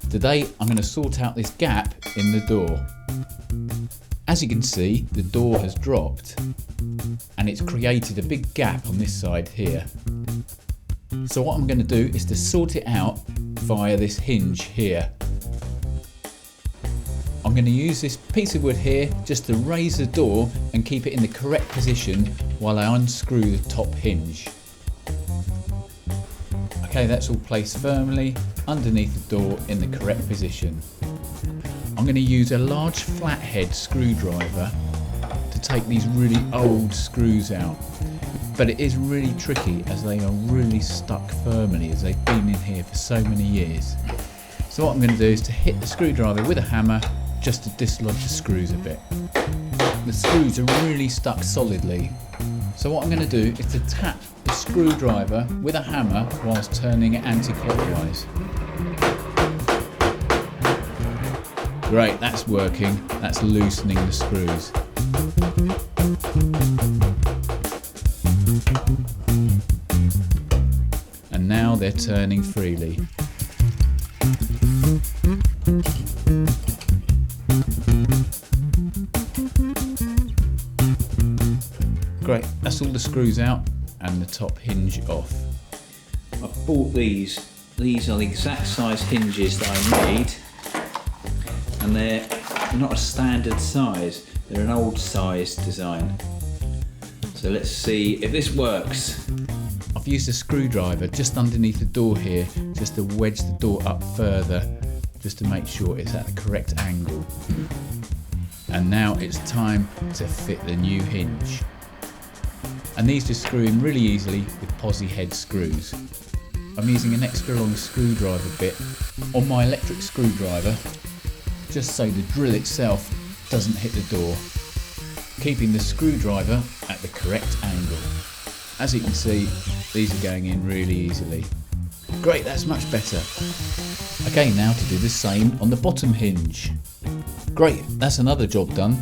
Today I'm going to sort out this gap in the door. As you can see, the door has dropped and it's created a big gap on this side here. So what I'm going to do is to sort it out via this hinge here. I'm going to use this piece of wood here just to raise the door and keep it in the correct position while I unscrew the top hinge. Okay, that's all placed firmly underneath the door in the correct position. I'm going to use a large flathead screwdriver to take these really old screws out. But it is really tricky as they are really stuck firmly as they've been in here for so many years. So what I'm going to do is to hit the screwdriver with a hammer just to dislodge the screws a bit. The screws are really stuck solidly. So what I'm going to do is to tap the screwdriver with a hammer whilst turning it anti-clockwise. Great, that's working. That's loosening the screws. And now they're turning freely. Great, that's all the screws out and the top hinge off. I've bought these. These are the exact size hinges that I need, and they're not a standard size, they're an old size design. So let's see if this works. I've used a screwdriver just underneath the door here just to wedge the door up further, just to make sure it's at the correct angle. And now it's time to fit the new hinge. And these just screw in really easily with posi head screws. I'm using an extra long screwdriver bit on my electric screwdriver just so the drill itself doesn't hit the door, keeping the screwdriver at the correct angle. As you can see, these are going in really easily. Great, that's much better. Okay, now to do the same on the bottom hinge. Great, that's another job done.